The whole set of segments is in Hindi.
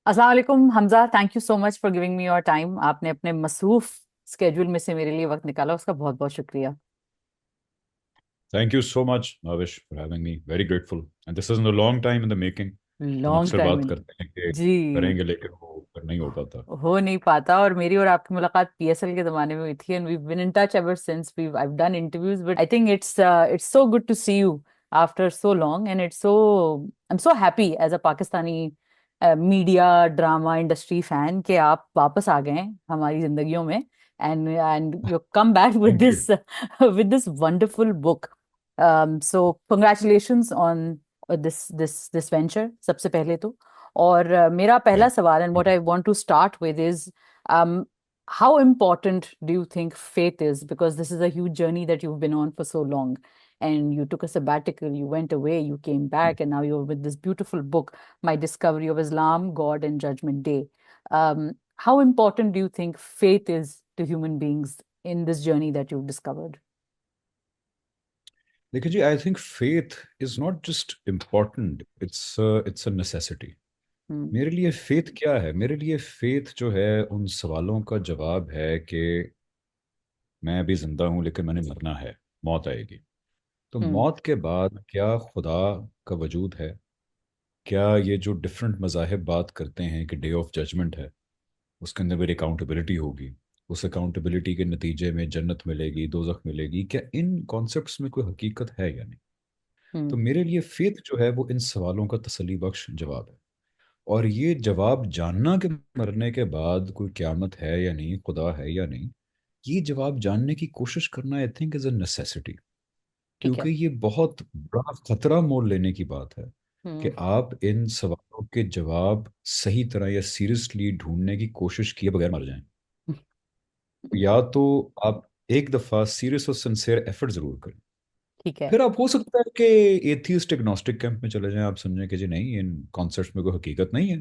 अस्सलाम वालेकुम Hamza, thank you so much for giving me your time. आपने अपने मसरूफ स्केड्यूल में से मेरे लिए वक्त निकाला, उसका बहुत बहुत शुक्रिया। Thank you so much, Navish, for having me. Very grateful. And this isn't a long time in the making. हम लॉन्ग अक्सर टाइम बात इन। करते हैं कि जी। करेंगे लेकिन वो फिर नहीं हो पाता। हो नहीं पाता। और मेरी और आपकी मुलाकात पीएसएल के जमाने में हुई थी, and we been in touch ever since. We I have done interviews, but I think it's so good to see you after so long, and it's so I am so happy as a Pakistani media drama industry fan कि आप वापस आ गए हैं हमारी जिंदगियों में। And you come back with Thank this you. with this wonderful book. So congratulations on this venture, सबसे पहले तो। और मेरा पहला Thank सवाल, and what you. I want to start with is, how important do you think faith is? Because this is a huge journey that you've been on for so long, and you took a sabbatical, you went away, you came back, and now you're with this beautiful book, My Discovery of Islam, God and Judgment Day. um, how important do you think faith is to human beings in this journey that you've discovered? देखिए जी, I think faith is not just important, it's a necessity. Hmm. मेरे लिए फेथ क्या है? मेरे लिए फेथ जो है उन सवालों का जवाब है कि मैं अभी जिंदा हूँ लेकिन मैंने मरना है, मौत आएगी। तो Hmm. मौत के बाद क्या खुदा का वजूद है? क्या ये जो डिफरेंट मज़ाहिब बात करते हैं कि डे ऑफ जजमेंट है, उसके अंदर मेरी अकाउंटेबिलिटी होगी, उस अकाउंटेबिलिटी के नतीजे में जन्नत मिलेगी, दोजख मिलेगी, क्या इन कॉन्सेप्ट्स में कोई हकीकत है या नहीं? तो Hmm. मेरे लिए फेथ जो है वो इन सवालों का तसल्ली बख्श जवाब है। और ये जवाब जानना कि मरने के बाद कोई क़यामत है या नहीं, खुदा है या नहीं, ये जवाब जानने की कोशिश करना I think is a necessity. ठीक है। क्योंकि ये बहुत बड़ा खतरा मोल लेने की बात है कि Hmm. आप इन सवालों के जवाब सही तरह या सीरियसली ढूंढने की कोशिश किए बगैर मर जाएं। या तो आप एक दफ़ा सीरियस और सिंसियर एफर्ट ज़रूर करें। ठीक है। फिर आप हो सकता है कि एथीस्ट एग्नोस्टिक कैंप में चले जाएं, आप समझें कि जी नहीं, इन कॉन्सेप्ट्स में कोई हकीकत नहीं है,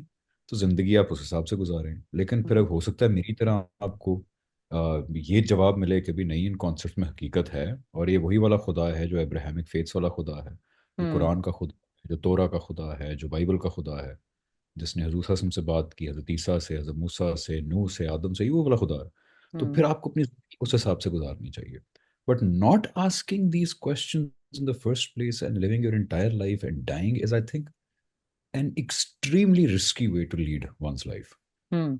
तो ज़िंदगी आप उस हिसाब से गुजारें। लेकिन फिर Hmm. अब हो सकता है मेरी तरह आपको ये जवाब मिले कि भी नहीं, इन कॉन्सेप्ट्स में हकीकत है, और ये वही वाला खुदा है जो अब्राहमिक फेथ्स वाला खुदा है, जो Hmm. कुरान का खुदा है, जो तोरा का खुदा है, जो बाइबल का खुदा है, जिसने हजूर हसन से बात की, हजरत ईसा से, हजरत मूसा से, नूह से, आदम से, ये वो वाला खुदा है। तो Hmm. फिर आपको अपनी जिंदगी उस हिसाब से गुजारनी चाहिए। But not asking these question in the first place and living your entire life and dying is, I think, an extremely risky way to lead one's life. Hmm.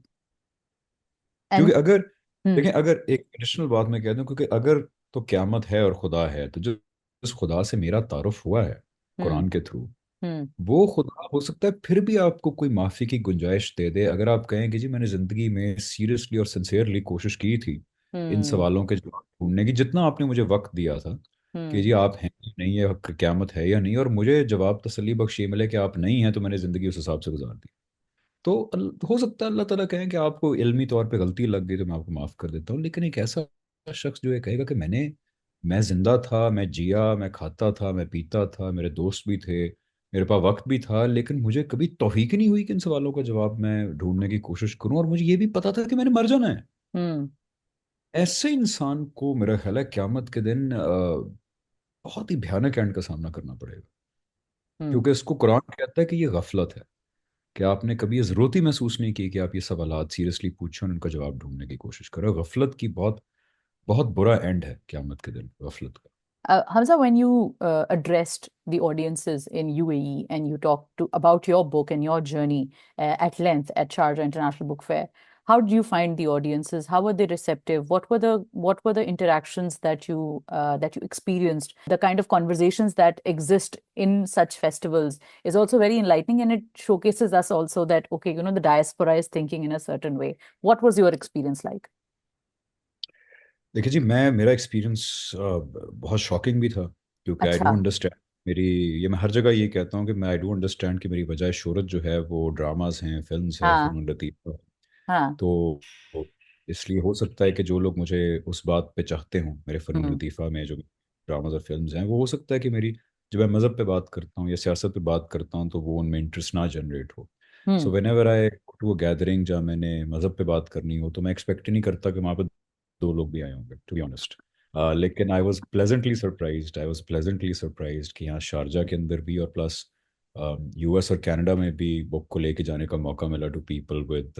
क्योंकि And अगर, hmm. देखें, अगर एक एडिशनल बात मैं कह दूं, क्योंकि अगर तो क्यामत है और खुदा है, तो जो जिस खुदा से मेरा तारुफ हुआ है Hmm. कुरान के थ्रू, Hmm. वो खुदा हो सकता है फिर भी आपको कोई माफी की गुंजाइश दे दे, अगर आप कहें कि जी मैंने जिंदगी में सीरियसली और सिंसियरली कोशिश की थी इन Hmm. सवालों के जवाब ढूंढने की, जितना आपने मुझे वक्त दिया था कि Hmm. जी आप हैं या नहीं, है क्यामत है या नहीं, और मुझे जवाब तसल्ली बख्श ये मिले कि आप नहीं हैं, तो मैंने जिंदगी उस हिसाब से गुजार दी। तो हो सकता है अल्लाह ताला कहें कि आपको इल्मी तौर पे गलती लग गई तो मैं आपको माफ़ कर देता हूँ। लेकिन एक ऐसा शख्स जो ये कहेगा कि मैं जिंदा था, मैं जिया, मैं खाता था, मैं पीता था, मेरे दोस्त भी थे, मेरे पास वक्त भी था, लेकिन मुझे कभी तौफीक ही नहीं हुई कि इन सवालों का जवाब मैं ढूंढने की कोशिश करूं, और मुझे ये भी पता था कि मैंने मर जाना है। Hmm. ऐसे इंसान को मेरा ख्याल है क्यामत के दिन बहुत ही भयानक एंड का सामना करना पड़ेगा। Hmm. क्योंकि इसको कुरान कहता है कि ये गफलत है, कि आपने कभी ये ज़रूरत ही महसूस नहीं की कि आप ये सवालात सीरियसली पूछें और उनका जवाब ढूंढने की कोशिश करें। गफलत की बहुत बहुत बुरा एंड है क्यामत के दिन गफलत का। Hamza, when you addressed the audiences in UAE and you talked about your book and your journey at length at Sharjah International Book Fair, how did you find the audiences? How were they receptive? What were the interactions that you experienced? The kind of conversations that exist in such festivals is also very enlightening, and it showcases us also that okay, the diaspora is thinking in a certain way. What was your experience like? देखिए जी, मैं मेरा एक्सपीरियंस बहुत शॉकिंग भी था, क्योंकि आई डू अच्छा। अंडरस्टैंड मेरी, ये मैं हर जगह ये कहता हूँ कि मैं आई डू अंडरस्टैंड कि मेरी वजह शोहरत जो है वो ड्रामाज हैं, फिल्म्स है, हाँ। फ़नून लतीफ़ है। हाँ। तो इसलिए हो सकता है कि जो लोग मुझे उस बात पे चाहते हों, मेरे फ़नून हम्म। लतीफ़ा में जो ड्रामाज और फिल्म्स हैं, वो हो सकता है कि मेरी, जब मैं मज़हब पे बात करता हूँ या सियासत पे बात करता हूँ, तो वो उनमें इंटरेस्ट ना जनरेट हो। So hmm. Whenever I to a gathering जहाँ मैंने मज़हब पे बात करनी हो, तो मैं एक्सपेक्ट ही नहीं करता कि वहाँ पर दो लोग भी आए होंगे, टू बी ऑनेस्ट। लेकिन आई वॉज प्लेजेंटली सरप्राइज्ड कि यहाँ शारजा के अंदर भी, और प्लस यूएस और कनाडा में भी बुक को लेके जाने का मौका मिला to people with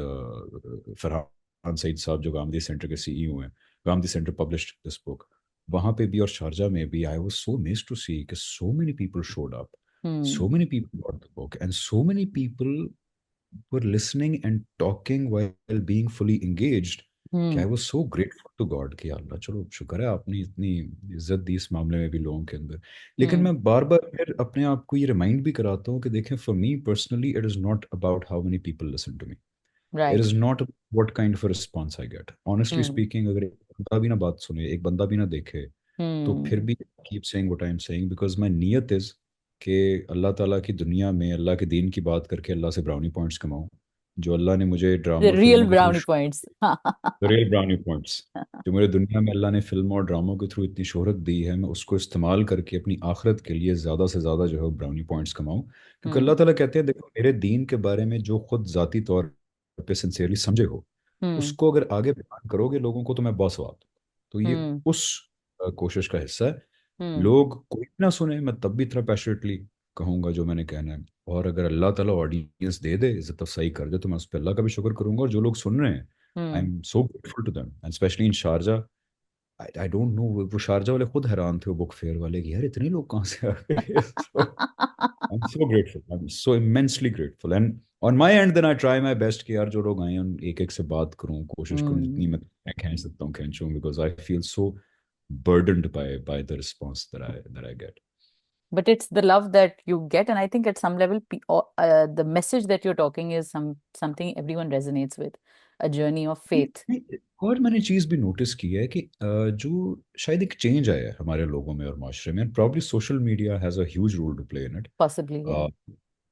Farhan Saeed sahab जो गांधी सेंटर के सीईओ हैं. Gandhi centre published this book. वहाँ पे भी और शारजा में भी I was so amazed to see कि so many people showed up, Hmm. so many people got the book, and so many people were listening and talking while being fully engaged. कि Hmm. I was so grateful to God कि अल्लाह चलो शुक्र है आपने इतनी इज्जत दी इस मामले में भी लोगों के अंदर. लेकिन Hmm. मैं बार बार फिर अपने आप को ये रिमाइंड भी कराता हूँ कि देखें, for me personally it is not about how many people listen to me. It Right. Is not what kind of response I get. Honestly Hmm. Speaking, अगर एक बंदा भी ना बात सुने, एक बंदा भी ना देखे, तो फिर Hmm. भी keep saying what I am saying, because my नीयत इज़ कि अल्लाह ताला की दुनिया में अल्लाह के दीन की बात करके अल्लाह से ब्राउनी पॉइंट्स कमाऊं. जो अल्लाह ने मुझे ड्रामा The और real फिल्मों के through, brownie points. The real brownie points, जो मुझे दुनिया में अल्लाह ने फिल्मों और ड्रामों के थ्रू इतनी शोहरत दी है, मैं उसको इस्तेमाल करके अपनी आखिरत के लिए ज़्यादा से ज़्यादा जो है ब्राउनी पॉइंट्स कमाऊं. क्योंकि अल्लाह Hmm. ताला कहते हैं, देखो मेरे दीन के बारे में जो खुद ज़ाती तौर पे सिंसियरली समझे हो, Hmm. उसको अगर आगे बयान करोगे लोगों को, तो मैं बहुत सवाब दूंगा. तो ये Hmm. उस कोशिश का हिस्सा है. Hmm. लोग कोई भी ना सुने, मैं तब भी इतना पैशनेटली कहूंगा जो मैंने कहना है. और अगर अल्लाह ताला ऑडियंस दे दे, इज्जत अफसाई कर दे, तो मैं उस पर अल्लाह का भी शुक्र करूंगा. और जो लोग सुन रहे हैं, I Hmm. Am so grateful to them, and specially in Sharjah. I don't know, वो शारजा वाले खुद हैरान थे, वो बुक फेयर वाले, कि यार इतने लोग कहाँ से आ गए. So, I'm so grateful. I'm so immensely grateful. And on my end, then I try my best कि यार जो लोग आए हैं उन एक एक से बात करूं, कोशिश करूं जितनी Hmm. मैं खींच सकता हूँ खींचूं, because I feel so burdened by the response that I get. But it's the love that you get, and I think at some level, the message that you're talking is something everyone resonates with, a journey of faith, नहीं, और मैंने चीज भी नोटिस की है कि जो शायद एक चेंज आया है हमारे लोगों में और माशरे में, probably social media has a huge role to play in it. possibly. Yeah.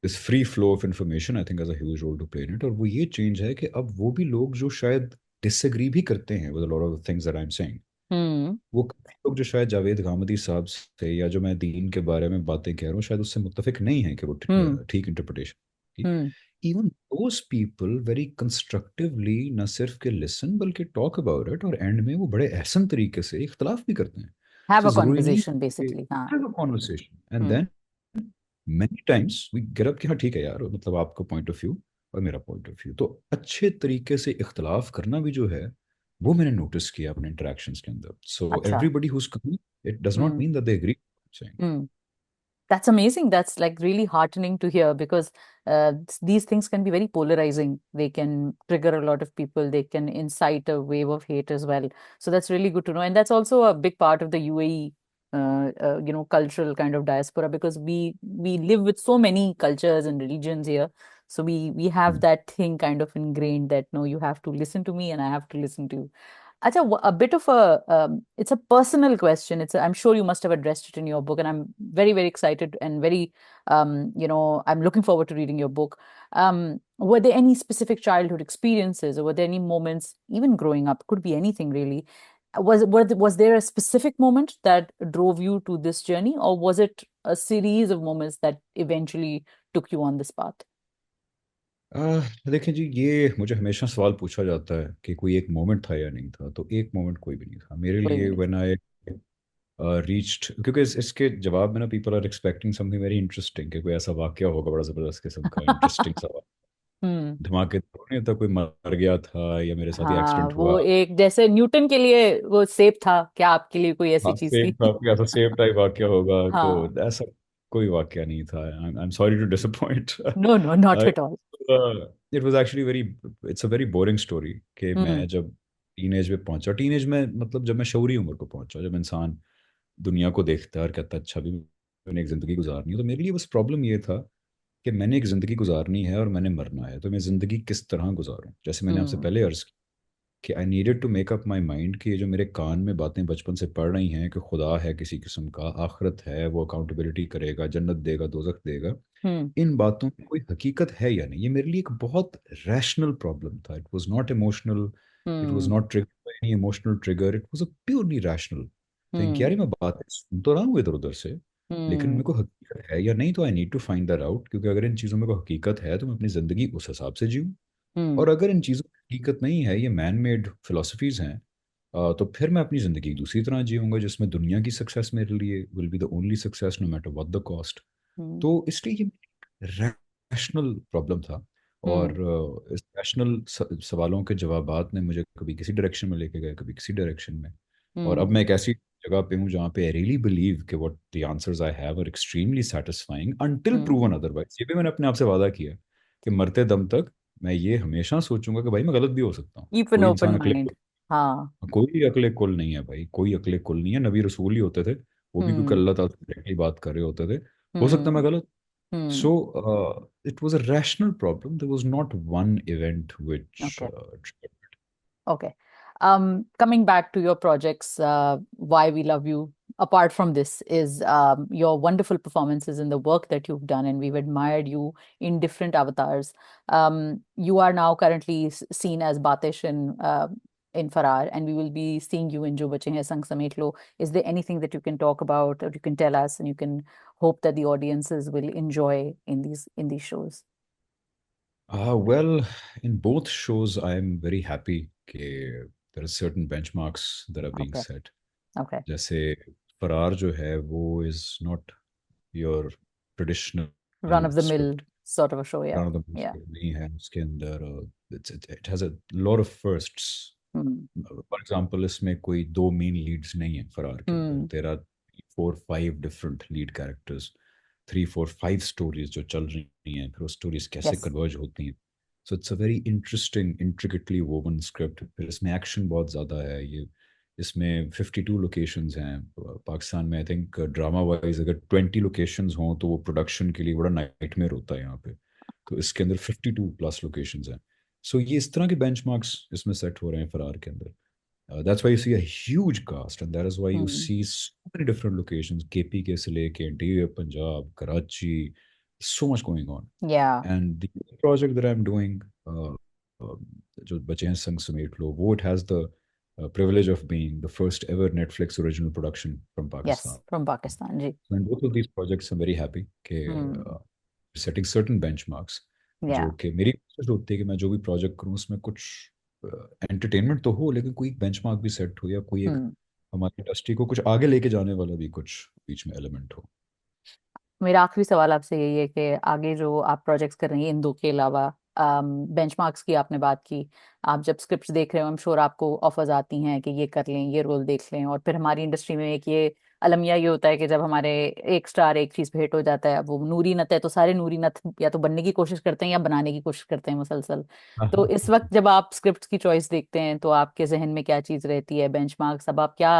This free flow of information I think has a huge role to play in it. और वो ये चेंज है कि अब वो भी लोग जो शायद डिसएग्री भी करते हैं with a lot of things that I am saying, Hmm. वो काफी लोग जो शायद जावेद गामदी साहब से, या जो मैं दीन के बारे में बातें कह रहा हूँ, शायद उससे मुत्तफिक नहीं है कि वो Hmm. ठीक इंटरप्रिटेशन की. Hmm. Even those people very constructively न सिर्फ के लिसन बल्कि टॉक अबाउट इट, और एंड में वो बड़े एहसन तरीके से इख्तलाफ भी करते हैं. Have तो a ज़रूरी नहीं conversation, कि basically. Huh. Have a conversation, and Hmm. Then many times we get up कि हाँ ठीक है यार, मतलब आपका पॉइंट ऑफ व्यू और मेरा पॉइंट ऑफ व्यू, तो अच्छे तरीके से इख्तलाफ करना भी जो है, वो मैंने नोटिस किया अपने इंटरेक्शंस के अंदर. So Acha. Everybody who's coming, it does not Hmm. Mean that they agree. Hmm. That's amazing. That's like really heartening to hear because these things can be very polarizing. They can trigger a lot of people. They can incite a wave of hate as well. So that's really good to know. And that's also a big part of the UAE, cultural kind of diaspora because we live with so many cultures and religions here. So we have that thing kind of ingrained that no, you have to listen to me and I have to listen to you. Acha, a bit of it's a personal question. I'm sure you must have addressed it in your book, and I'm very, very excited and very, I'm looking forward to reading your book. Were there any specific childhood experiences, or were there any moments, even growing up, could be anything really? Was there a specific moment that drove you to this journey, or was it a series of moments that eventually took you on this path? देखिए जी, ये मुझे हमेशा सवाल पूछा जाता है कि कोई एक मोमेंट था या नहीं था. तो एक मोमेंट कोई भी नहीं था मेरे कोई भी लिए. नहीं। व्हेन आई रीच्ड, क्योंकि इसके जवाब में ना people are expecting something very interesting, कि कोई ऐसा वाकया होगा बड़ा ज़बरदस्त किस्म का, इंटरेस्टिंग सा हम्म। धमाके तो नहीं था, कोई मर गया था या मेरे साथ ही हाँ, एक्सीडेंट हुआ. वो एक जैसे न्यूटन के लिए वो सेब था, क्या आपके लिए कोई ऐसी हाँ, चीज सेम थी? था, कोई ऐसा सेम टाइप वाकया होगा. तो हाँ। ऐसा कोई वाकया नहीं था. I am sorry to disappoint. No, no, not at all. It was actually very, it's a very boring story. कि हम्म। मैं जब टीनेज में पहुंचा, टीनेज में मतलब जब मैं शऊरी उम्र को पहुंचा, जब इंसान दुनिया को देखता है और कहता है अच्छा भी मैंने एक ज़िंदगी गुजारनी है, तो मेरे लिए बस प्रॉब्लम ये था कि मैंने एक ज़िंदगी गुजारनी है और मैंने मरना है, तो मैं ज़िंदगी किस तरह गुजारूं. जैसे मैंने आपसे हम्म। पहले अर्ज कि I needed to make up my mind कि ये जो मेरे कान में बातें बचपन से पढ़ रही हैं कि खुदा है किसी किस्म का, आखिरत है, वो अकाउंटेबिलिटी करेगा, जन्नत देगा, दोजख देगा, हम्म। इन बातों में कोई हकीकत है या नहीं, ये मेरे लिए एक बहुत रैशनल प्रॉब्लम था. It was not emotional, it was hmm. Not trigger by any emotional trigger, it was a purely rational think. यार हम्म। ये मैं बातें सुन तो रहा हूँ इधर उधर से, लेकिन मेरे हम्म। को हकीकत है या नहीं. तो I need to find that out, क्योंकि अगर इन चीज़ों में कोई हकीकत है तो मैं अपनी ज़िंदगी उस हिसाब से जीऊँ. हम्म। और अगर इन चीज़ों की हकीकत नहीं है, ये मैन मेड फिलोसफीज हैं, तो फिर मैं अपनी ज़िंदगी दूसरी तरह जीऊँगा, जिसमें दुनिया की सक्सेस मेरे लिए will be the only success no matter what the cost. Hmm. तो इसलिए ये रैशनल प्रॉब्लम था। और हम्म इस रैशनल सवालों के जवाबात ने मुझे कभी किसी डायरेक्शन में लेके गए, कभी किसी डायरेक्शन में। और अब हम्म मैं एक ऐसी जगह पे हूँ जहाँ पे आई रियली बिलीव कि what the answers I have are extremely satisfying until proven hmm otherwise. ये भी मैंने अपने आप से वादा किया कि मरते दम तक मैं ये हमेशा सोचूंगा कि भाई मैं गलत भी हो सकता हूँ। कीप एन कोई ओपन इंसान अकेले, माइंड। हाँ। कोई अकेले कुल नहीं है भाई, कोई अकेले कुल नहीं है। नबी रसूल ही होते थे, वो भी क्योंकि हम्म अल्लाह ताला से डायरेक्टली बात कर रहे होते थे। हो सकता है हम्म मैं गलत। हम्म So it was a rational problem. There was not one event which okay triggered. Okay. Coming back to your projects, why we love you, apart from this, is your wonderful performances in the work that you've done, and we've admired you in different avatars. You are now currently seen as Batish in Farar, and we will be seeing you in Jo Bache Hain Sang Samet Lo. Is there anything that you can talk about, or you can tell us, and you can hope that the audiences will enjoy in these shows? Well, in both shows, I'm very happy that there are certain benchmarks that are being Okay. set. Okay. जैसे फरार जो है वो is not your Run traditional of the mill script. sort of a show. Yeah. Run of the mill Yeah. script नहीं है उसके अंदर। it has a lot of firsts. Hmm. For example इसमें कोई दो मेन लीड्स नहीं है फरार के अंदर। Hmm. There are 4 5 different lead characters, 3 4 5 stories जो चल रही हैं, फिर वो स्टोरीज कैसे Yes. कन्वर्ज होती हैं। So it's a very interesting intricately woven script. फिर इसमें एक्शन बहुत ज़्यादा है। ये इसमें 52 लोकेशंस हैं पाकिस्तान में। आई थिंक ड्रामा वाइज अगर 20 लोकेशंस हों तो वो प्रोडक्शन के लिए बड़ा नाइटमेयर होता है यहाँ पे। तो इसके अंदर 52+ लोकेशंस हैं। सो ये इस तरह के बेंचमार्क्स इसमें सेट हो रहे हैं फरार के अंदर। That's why you see a huge cast, and that is why you Hmm. see so many different locations. KPK से लेके interior Punjab, Karachi, so much going on. Yeah. And the project that I'm doing, uh, जो बचे हैं संग समेट लो, वो it has the privilege of being the first ever Netflix original production from Yes. Pakistan. From Pakistan. Ji. So in both of these projects, I'm very happy कि Hmm. setting certain benchmarks, जो Yeah. कि मेरी कोशिश होती है कि मैं जो भी प्रोजेक्ट करूँ उसमें कुछ एंटरटेनमेंट तो हो, लेकिन कोई बेंचमार्क भी सेट हो, या कोई एक Hmm. हमारी इंडस्ट्री को कुछ आगे लेके जाने वाला भी कुछ बीच में एलिमेंट हो। मेरा आखिरी सवाल आपसे यही है कि आगे जो आप प्रोजेक्ट्स कर रही हैं इन दो के अलावा, बेंचमार्क्स की आपने बात की, आप जब स्क्रिप्ट्स देख रहे हो, आई एम श्योर आपको ऑफर्स आती हैं कि ये कर लें, ये रोल देख लें, और फिर हमारी इंडस्ट्री में एक ये अलमिया ये होता है कि जब हमारे एक स्टार एक चीज पे हिट हो जाता है, अब वो नूरी नत है तो सारे नूरी नत या तो बनने की कोशिश करते हैं या बनाने की कोशिश करते हैं मुसलसल। तो इस वक्त जब आप स्क्रिप्ट्स की चॉइस देखते हैं तो आपके जहन में क्या चीज रहती है, बेंचमार्क्स, अब आप क्या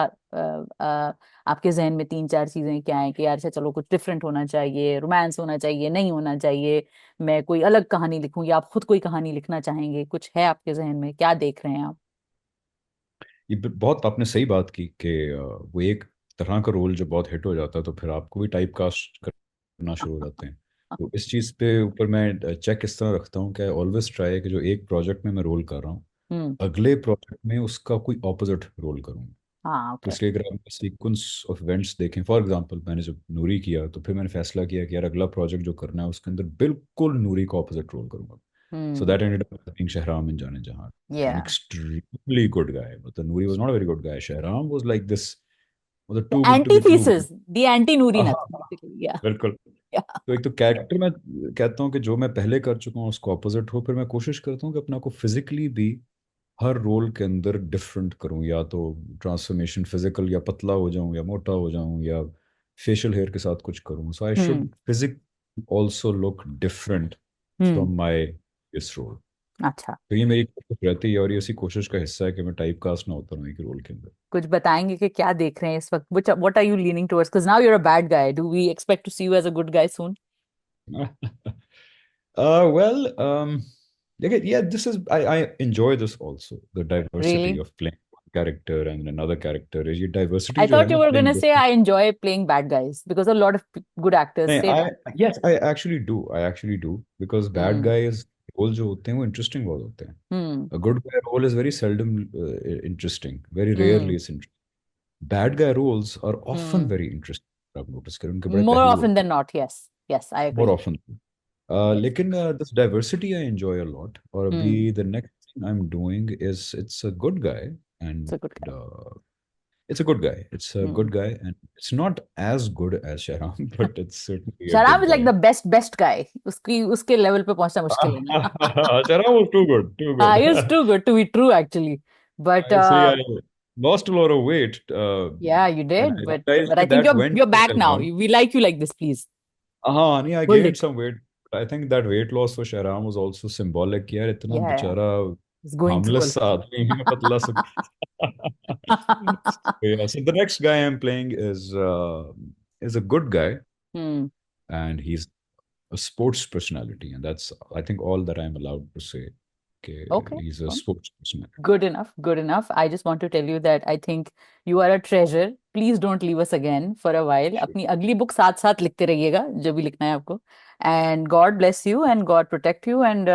आपके जहन में तीन चार चीजें क्या हैं कि यार अच्छा चलो कुछ डिफरेंट होना चाहिए, रोमांस होना चाहिए, नहीं होना चाहिए, मैं कोई अलग कहानी लिखूं, या आप खुद कोई कहानी लिखना चाहेंगे, कुछ है आपके जहन में, क्या देख रहे हैं आप? बहुत आपने सही बात की कि वो एक तरह का रोल जो बहुत हिट हो जाता है तो फिर आपको भी टाइप कास्ट करना शुरू हो जाते हैं। तो इस चीज़ पे ऊपर मैं चेक इस तरह रखता हूँ कि ऑलवेज ट्राई कि जो एक प्रोजेक्ट में मैं रोल कर रहा हूँ, हम्म। अगले प्रोजेक्ट में उसका कोई ऑपोजिट रोल करूँ। हाँ। तो ओके। इसलिए अगर आप सीक्वेंस ऑफ इवेंट्स देखें, फॉर एग्जांपल मैंने जब नूरी किया तो फिर मैंने फैसला किया कि यार अगला प्रोजेक्ट जो करना है उसके अंदर बिल्कुल नूरी का ऑपोजिट रोल करूंगा। So hmm. That ended up being Shahram in Jaane Jahan, an या एक्सट्रीमली गुड गाय। मतलब Noori was not a very good guy, Shahram was like this, मतलब the too good to be true. Antithesis, the anti Noori नत, हाँ बेसिकली। या बिल्कुल। या तो एक तो कैरेक्टर मैं कहता हूँ कि जो मैं पहले कर चुका हूँ उसको ऑपोजिट हो, फिर मैं कोशिश करता हूँ कि अपना को फिजिकली भी हर रोल के अंदर डिफरेंट करूं। या तो ट्रांसफॉर्मेशन फिजिकल, या पतला हो जाऊं या मोटा हो जाऊं, या फेशियल हेयर के साथ कुछ करूं। So I hmm should physique also look different hmm. From my this role. अच्छा। तो ये मेरी कोशिश रहती है, और ये इसी कोशिश का हिस्सा है कि मैं टाइप कास्ट ना होता रहूं एक रोल के कुछ बताएंगे कि क्या देख रहे हैं इस वक्त, what are you leaning towards, because now you are a bad guy, do we expect to see you as a good guy soon? अंदर। Well, again, yeah, this is I enjoy this also, the diversity really? of playing one character and another character. ये diversity I जो है thought you ना, were going playing to say different. I enjoy playing bad guys because a lot of good actors नहीं, say I that. yes, I actually do. I actually do because bad Hmm. guys role जो होते हैं वो इंटरेस्टिंग बहुत होते हैं। Hmm. A good guy role is very seldom interesting. Very rarely Hmm. is interesting. Bad guy roles are often Hmm. very interesting. आप नोटिस करें उनके बड़े More पहलू often होते than हैं, not, yes. Yes, I more agree. often. Yes. लेकिन this diversity I enjoy a lot. और Hmm. अभी the next thing I'm doing is it's a good guy, It's and a good guy. It's a good guy. It's a Hmm. good guy, and it's not as good as Shahram, but it's certainly a Shahram good is like guy. the best guy. उसके level पे पहुंचना मुश्किल है ना. Shahram was too good, too He is good. too good to be true, actually. But I see. I lost a lot of weight, yeah, you and did. I But realized I that think that you're went you're for back now. Shahram. We like you like this, please. नहीं, I Hold gained it. some weight. I think that weight loss for Shahram was also symbolic. यार इतना Yeah, बेचारा it's going through a harmless सा आदमी है पतला सा. So, yeah. So the next guy I'm playing is a good guy, hmm. and he's a sports personality, and that's I think all that I'm allowed to say. Okay, Okay. he's a sports personality. Good enough. Good enough. I just want to tell you that I think you are a treasure. Please don't leave us again for a while. Sure. अपनी अगली बुक साथ साथ लिखते रहिएगा जो भी लिखना है आपको. And God bless you and God protect you. And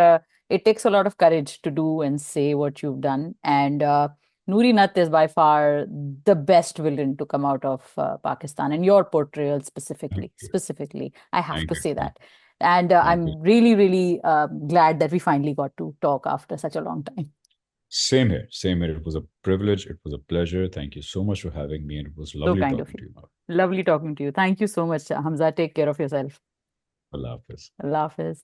it takes a lot of courage to do and say what you've done. And Noori Nath is by far the best villain to come out of Pakistan, and your portrayal Thank specifically. you. Specifically, I have Thank to you. say Thank that. And you. Thank you. I'm really, really glad that we finally got to talk after such a long time. Same here. Same here. It was a privilege. It was a pleasure. Thank you so much for having me, and it was So lovely kind of talking you. to you, Mark. Lovely talking to you. Thank you so much, Hamza. Take care of yourself. Allah Hafiz. Allah Hafiz.